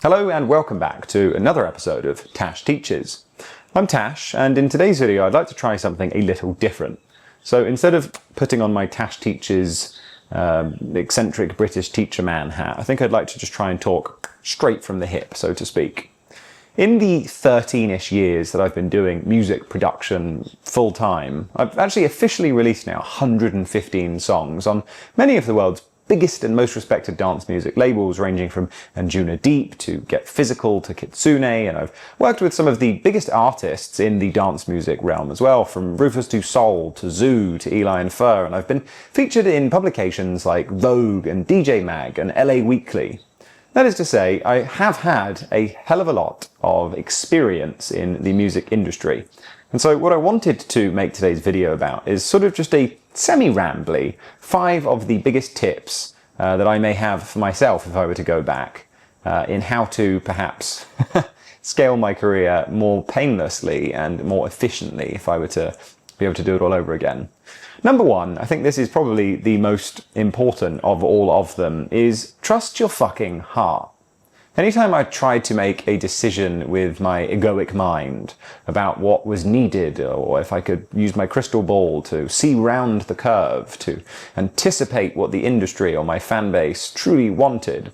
Hello and welcome back to another episode of Tash Teaches. I'm Tash, and in today's video I'd like to try something a little different. So instead of putting on my Tash Teaches eccentric British teacher man hat, I think I'd like to just try and talk straight from the hip, so to speak. In the 13-ish years that I've been doing music production full-time, I've actually officially released now 115 songs on many of the world's biggest and most respected dance music labels, ranging from Anjunadeep to Get Physical to Kitsuné, and I've worked with some of the biggest artists in the dance music realm as well, from Rüfüs Du Sol to ZHU to Eli and Fur, and I've been featured in publications like Vogue and DJ Mag and LA Weekly. That is to say, I have had a hell of a lot of experience in the music industry. And so what I wanted to make today's video about is sort of just a semi-rambly 5 of the biggest tips that I may have for myself if I were to go back in how to perhaps scale my career more painlessly and more efficiently if I were to be able to do it all over again. Number 1, I think this is probably the most important of all of them, is trust your fucking heart. Anytime I tried to make a decision with my egoic mind about what was needed, or if I could use my crystal ball to see round the curve, to anticipate what the industry or my fan base truly wanted,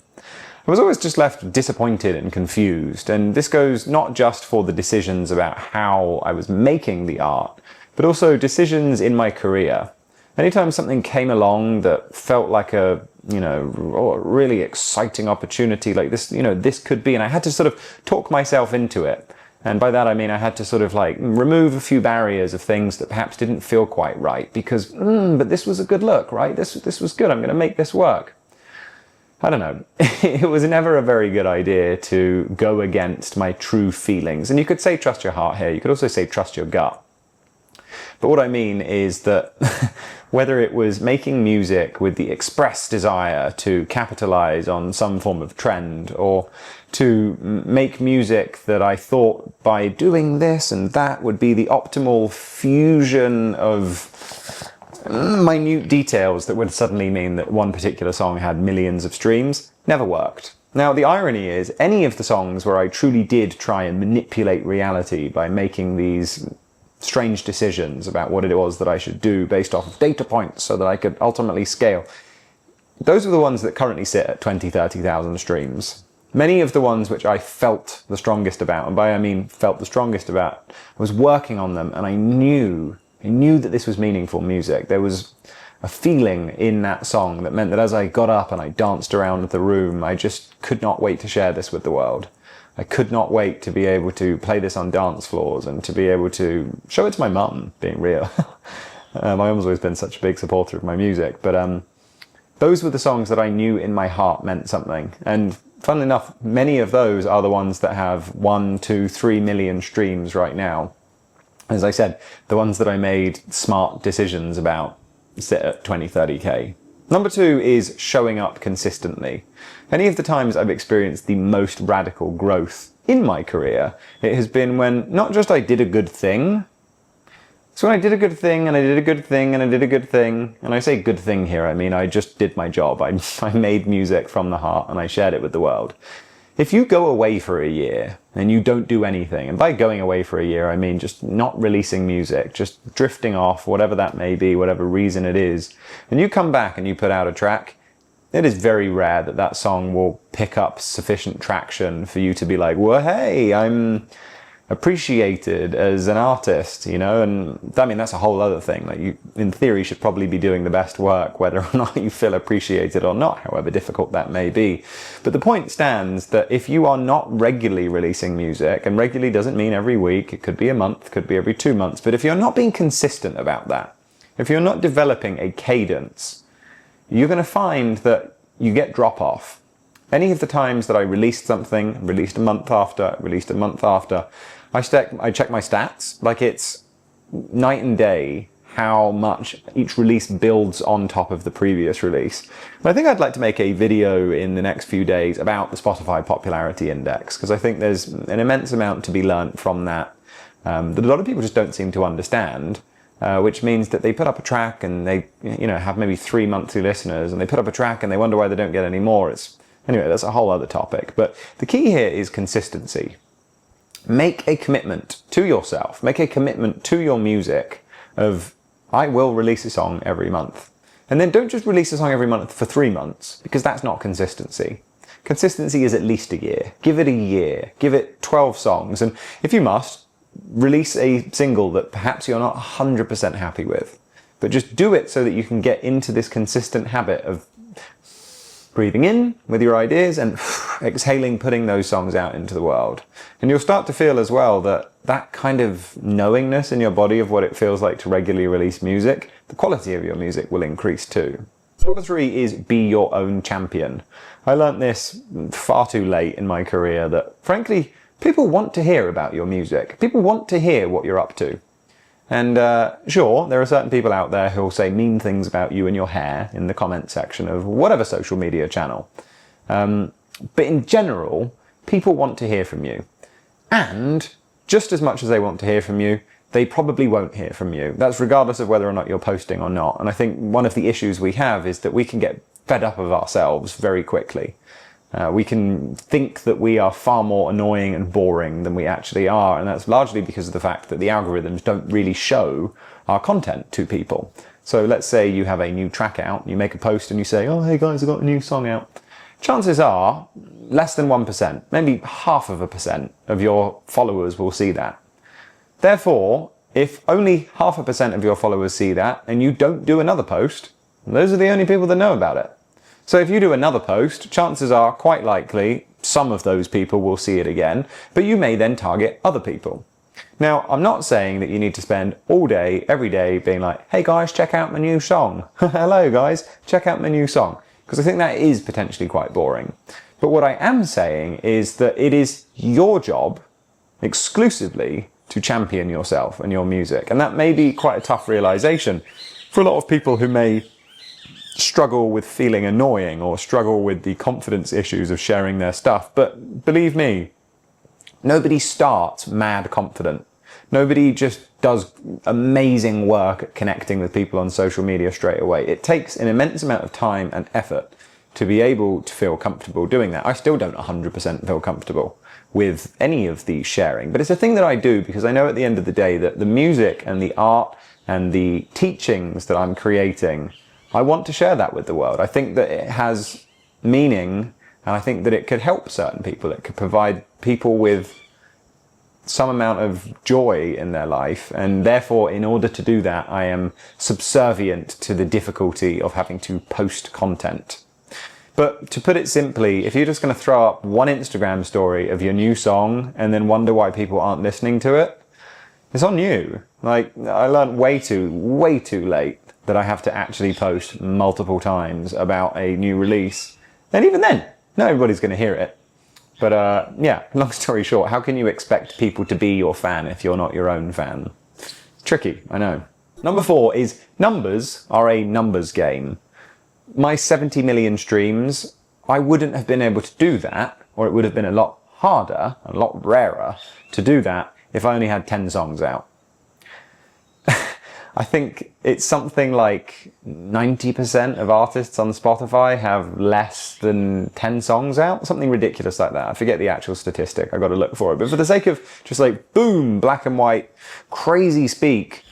I was always just left disappointed and confused. And this goes not just for the decisions about how I was making the art, but also decisions in my career. Anytime something came along that felt like a, really exciting opportunity, like this, this could be, and I had to sort of talk myself into it. And by that I mean I had to sort of like remove a few barriers of things that perhaps didn't feel quite right, because, but this was a good look, right? This was good, I'm going to make this work. I don't know. It was never a very good idea to go against my true feelings. And you could say trust your heart here, you could also say trust your gut. But what I mean is that whether it was making music with the express desire to capitalize on some form of trend, or to make music that I thought by doing this and that would be the optimal fusion of minute details that would suddenly mean that one particular song had millions of streams, never worked. Now, the irony is, any of the songs where I truly did try and manipulate reality by making these strange decisions about what it was that I should do based off of data points so that I could ultimately scale, those are the ones that currently sit at 20, 30,000 streams. Many of the ones which I felt the strongest about, and by I mean felt the strongest about, I was working on them, and I knew that this was meaningful music. There was a feeling in that song that meant that as I got up and I danced around the room, I just could not wait to share this with the world. I could not wait to be able to play this on dance floors and to be able to show it to my mum, being real. My mum's always been such a big supporter of my music, but those were the songs that I knew in my heart meant something. And funnily enough, many of those are the ones that have 1, 2, 3 million streams right now. As I said, the ones that I made smart decisions about sit at 20, 30k. Number 2 is showing up consistently. Any of the times I've experienced the most radical growth in my career, it has been when not just I did a good thing, so when I did a good thing, and I did a good thing, and I did a good thing, and I say good thing here, I mean I just did my job. I made music from the heart and I shared it with the world. If you go away for a year and you don't do anything, and by going away for a year I mean just not releasing music, just drifting off, whatever that may be, whatever reason it is, and you come back and you put out a track, it is very rare that that song will pick up sufficient traction for you to be like, well, hey, I'm appreciated as an artist, and I mean that's a whole other thing. Like, you in theory should probably be doing the best work whether or not you feel appreciated or not, however difficult that may be. But the point stands that if you are not regularly releasing music, and regularly doesn't mean every week, it could be a month, could be every 2 months, but if you're not being consistent about that, if you're not developing a cadence, you're going to find that you get drop off. Any of the times that I released something, released a month after, I check my stats, like it's night and day how much each release builds on top of the previous release. And I think I'd like to make a video in the next few days about the Spotify Popularity Index, because I think there's an immense amount to be learnt from that that a lot of people just don't seem to understand, which means that they put up a track and they have maybe 3 monthly listeners, and they put up a track and they wonder why they don't get any more. It's Anyway, that's a whole other topic. But the key here is consistency. Make a commitment to yourself. Make a commitment to your music of, I will release a song every month. And then don't just release a song every month for 3 months, because that's not consistency. Consistency is at least a year. Give it a year. Give it 12 songs. And if you must, release a single that perhaps you're not 100% happy with. But just do it so that you can get into this consistent habit of breathing in with your ideas and exhaling, putting those songs out into the world. And you'll start to feel as well that that kind of knowingness in your body of what it feels like to regularly release music, the quality of your music will increase too. Number 3 is be your own champion. I learnt this far too late in my career that, frankly, people want to hear about your music. People want to hear what you're up to. And sure, there are certain people out there who will say mean things about you and your hair in the comment section of whatever social media channel. But in general, people want to hear from you. And just as much as they want to hear from you, they probably won't hear from you. That's regardless of whether or not you're posting or not. And I think one of the issues we have is that we can get fed up of ourselves very quickly. We can think that we are far more annoying and boring than we actually are, and that's largely because of the fact that the algorithms don't really show our content to people. So let's say you have a new track out, you make a post and you say, oh hey guys, I've got a new song out. Chances are less than 1%, maybe 0.5% of your followers will see that. Therefore, if only 0.5% of your followers see that and you don't do another post, those are the only people that know about it. So if you do another post, chances are quite likely some of those people will see it again, but you may then target other people. Now, I'm not saying that you need to spend all day, every day being like, hey guys, check out my new song. Hello guys, check out my new song. Because I think that is potentially quite boring. But what I am saying is that it is your job exclusively to champion yourself and your music. And that may be quite a tough realization for a lot of people who may struggle with feeling annoying or struggle with the confidence issues of sharing their stuff. But believe me, nobody starts mad confident. Nobody just does amazing work at connecting with people on social media straight away. It takes an immense amount of time and effort to be able to feel comfortable doing that. I still don't 100% feel comfortable with any of the sharing, but it's a thing that I do because I know at the end of the day that the music and the art and the teachings that I'm creating, I want to share that with the world. I think that it has meaning, and I think that it could help certain people. It could provide people with some amount of joy in their life, and therefore, in order to do that, I am subservient to the difficulty of having to post content. But to put it simply, if you're just going to throw up one Instagram story of your new song and then wonder why people aren't listening to it, it's on you. Like, I learned way too late that I have to actually post multiple times about a new release. And even then, not everybody's going to hear it. But yeah, long story short, how can you expect people to be your fan if you're not your own fan? Tricky, I know. Number 4 is numbers are a numbers game. My 70 million streams, I wouldn't have been able to do that, or it would have been a lot harder, a lot rarer to do that if I only had 10 songs out. I think it's something like 90% of artists on Spotify have less than 10 songs out, something ridiculous like that. I forget the actual statistic, I got to look for it. But for the sake of just like, boom, black and white, crazy speak,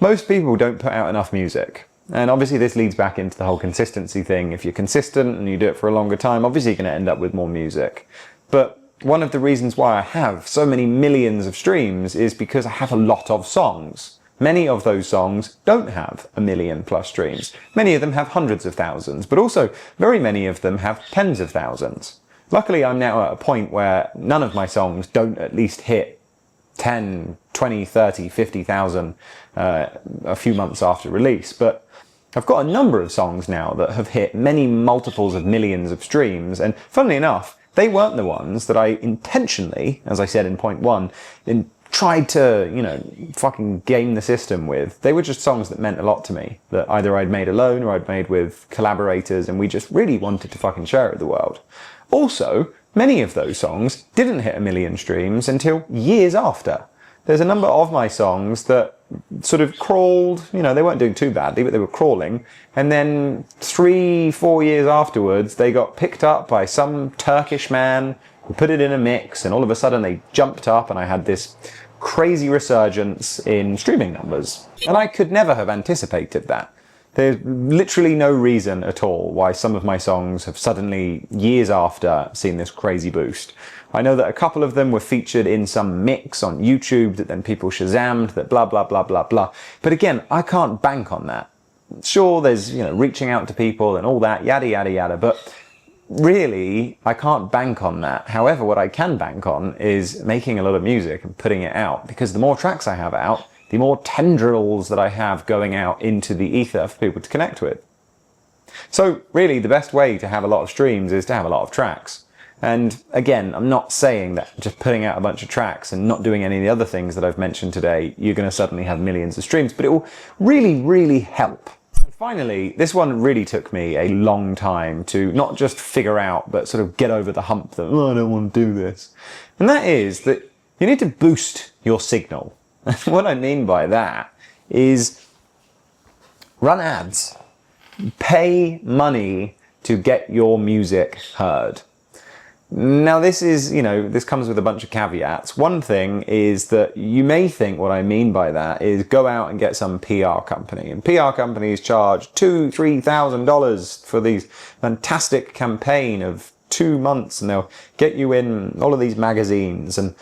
most people don't put out enough music. And obviously this leads back into the whole consistency thing. If you're consistent and you do it for a longer time, obviously you're going to end up with more music. But one of the reasons why I have so many millions of streams is because I have a lot of songs. Many of those songs don't have 1 million plus streams. Many of them have hundreds of thousands, but also very many of them have tens of thousands. Luckily, I'm now at a point where none of my songs don't at least hit 10, 20, 30, 50,000 a few months after release, but I've got a number of songs now that have hit many multiples of millions of streams, and funnily enough, they weren't the ones that I intentionally, as I said in point 1, tried to, fucking game the system with. They were just songs that meant a lot to me, that either I'd made alone or I'd made with collaborators, and we just really wanted to fucking share it with the world. Also, many of those songs didn't hit 1 million streams until years after. there's a number of my songs that sort of crawled, you know, they weren't doing too badly, but they were crawling. And then 3-4 years afterwards, they got picked up by some Turkish man who put it in a mix, and all of a sudden they jumped up, and I had this crazy resurgence in streaming numbers. And I could never have anticipated that. There's literally no reason at all why some of my songs have suddenly, years after, seen this crazy boost. I know that a couple of them were featured in some mix on YouTube that then people Shazammed, that blah, blah, blah, blah, blah. But again, I can't bank on that. Sure, there's, you know, reaching out to people and all that, yada, yada, yada, but really, I can't bank on that. However, what I can bank on is making a lot of music and putting it out, because the more tracks I have out, the more tendrils that I have going out into the ether for people to connect with. So really, the best way to have a lot of streams is to have a lot of tracks. And again, I'm not saying that just putting out a bunch of tracks and not doing any of the other things that I've mentioned today, you're going to suddenly have millions of streams, but it will really, really help. And finally, this one really took me a long time to not just figure out, but sort of get over the hump that, oh, I don't want to do this. And that is that you need to boost your signal. And what I mean by that is run ads, pay money to get your music heard. Now this is, you know, this comes with a bunch of caveats. One thing is that you may think what I mean by that is go out and get some PR company. And PR companies charge $2,000-$3,000 for these fantastic campaign of 2 months, and they'll get you in all of these magazines, and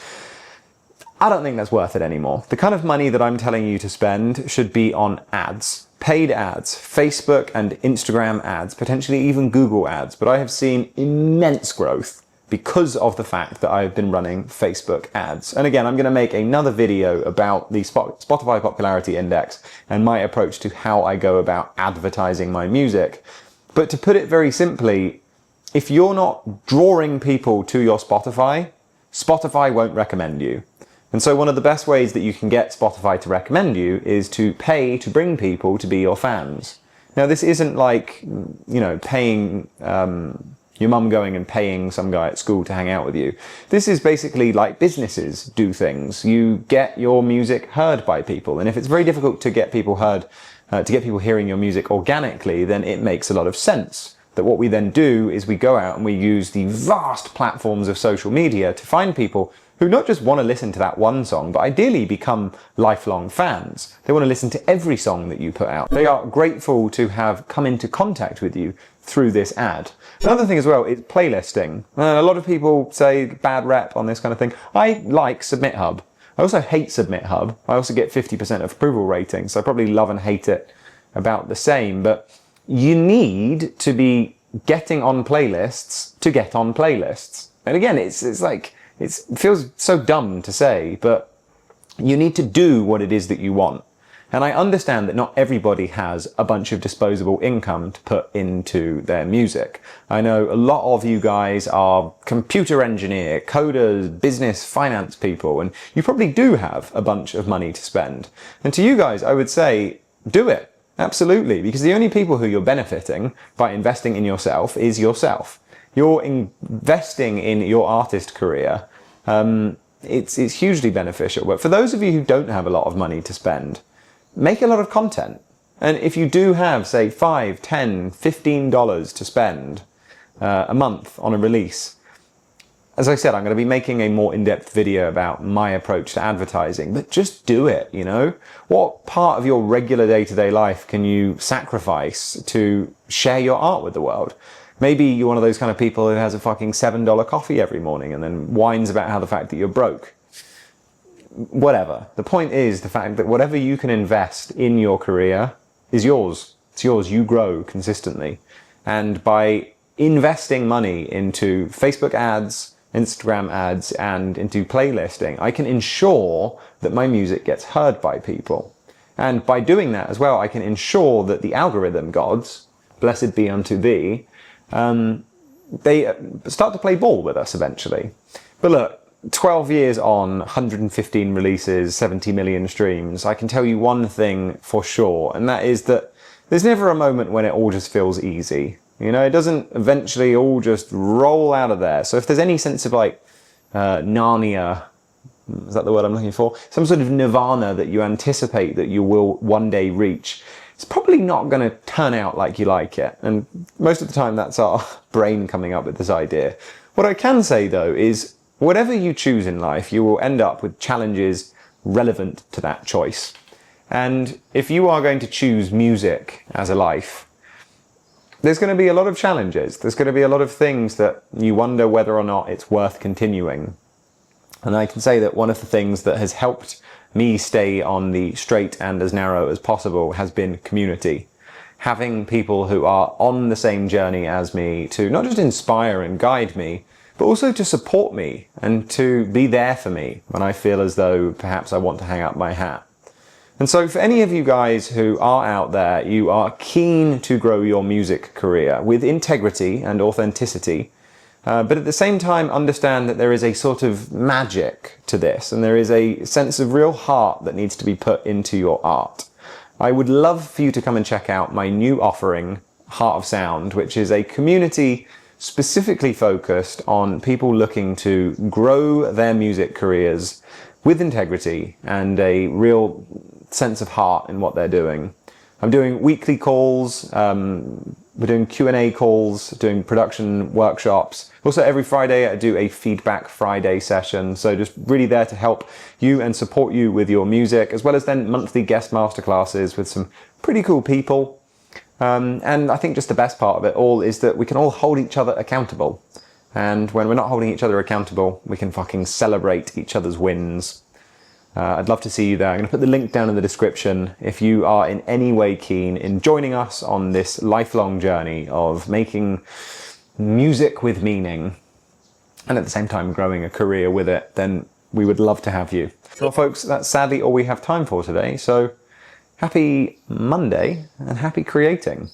I don't think that's worth it anymore. The kind of money that I'm telling you to spend should be on ads. Paid ads, Facebook and Instagram ads, potentially even Google ads. But I have seen immense growth because of the fact that I've been running Facebook ads. And again, I'm going to make another video about the Spotify Popularity Index and my approach to how I go about advertising my music. But to put it very simply, if you're not drawing people to your Spotify, Spotify won't recommend you. And so one of the best ways that you can get Spotify to recommend you is to pay to bring people to be your fans. Now, this isn't like, you know, paying your mum going and paying some guy at school to hang out with you. This is basically like businesses do things. You get your music heard by people. And if it's very difficult to get people heard, to get people hearing your music organically, then it makes a lot of sense that what we then do is we go out and we use the vast platforms of social media to find people who not just want to listen to that one song, but ideally become lifelong fans. They want to listen to every song that you put out. They are grateful to have come into contact with you through this ad. Another thing as well is playlisting. A lot of people say bad rep on this kind of thing. I like Submit Hub. I also hate Submit Hub. I also get 50% of approval rating, so I probably love and hate it about the same. But you need to be getting on playlists to get on playlists. And again, it's like, it feels so dumb to say, but you need to do what it is that you want. And I understand that not everybody has a bunch of disposable income to put into their music. I know a lot of you guys are computer engineer, coders, business, finance people, and you probably do have a bunch of money to spend. And to you guys, I would say, do it. Absolutely. Because the only people who you're benefiting by investing in yourself is yourself. You're investing in your artist career. It's hugely beneficial. But for those of you who don't have a lot of money to spend, make a lot of content. And if you do have, say, $5, $10, $15 to spend a month on a release, as I said, I'm going to be making a more in-depth video about my approach to advertising, but just do it, you know? What part of your regular day-to-day life can you sacrifice to share your art with the world? Maybe you're one of those kind of people who has a fucking $7 coffee every morning and then whines about how the fact that you're broke. Whatever. The point is the fact that whatever you can invest in your career is yours. It's yours. You grow consistently. And by investing money into Facebook ads, Instagram ads, and into playlisting, I can ensure that my music gets heard by people. And by doing that as well, I can ensure that the algorithm gods, blessed be unto thee, they start to play ball with us eventually. But look, 12 years on, 115 releases, 70 million streams, I can tell you one thing for sure, and that is that there's never a moment when it all just feels easy. You know, it doesn't eventually all just roll out of there. So if there's any sense of like Narnia is that the word I'm looking for? Some sort of nirvana that you anticipate that you will one day reach, it's probably not going to turn out like you like it. And most of the time that's our brain coming up with this idea. What I can say though is whatever you choose in life, you will end up with challenges relevant to that choice. And if you are going to choose music as a life, there's going to be a lot of challenges. There's going to be a lot of things that you wonder whether or not it's worth continuing. And I can say that one of the things that has helped me stay on the straight and as narrow as possible has been community. Having people who are on the same journey as me to not just inspire and guide me, but also to support me and to be there for me when I feel as though perhaps I want to hang up my hat. And so for any of you guys who are out there, you are keen to grow your music career with integrity and authenticity, but at the same time understand that there is a sort of magic to this and there is a sense of real heart that needs to be put into your art. I would love for you to come and check out my new offering, Heart of Sound, which is a community specifically focused on people looking to grow their music careers with integrity and a real sense of heart in what they're doing. I'm doing weekly calls, we're doing Q&A calls, doing production workshops. Also every Friday I do a Feedback Friday session, so just really there to help you and support you with your music, as well as then monthly guest masterclasses with some pretty cool people. And I think just the best part of it all is that we can all hold each other accountable. And when we're not holding each other accountable, we can fucking celebrate each other's wins. I'd love to see you there. I'm going to put the link down in the description if you are in any way keen in joining us on this lifelong journey of making music with meaning and at the same time growing a career with it, then we would love to have you. Well, folks, that's sadly all we have time for today. So happy Monday and happy creating.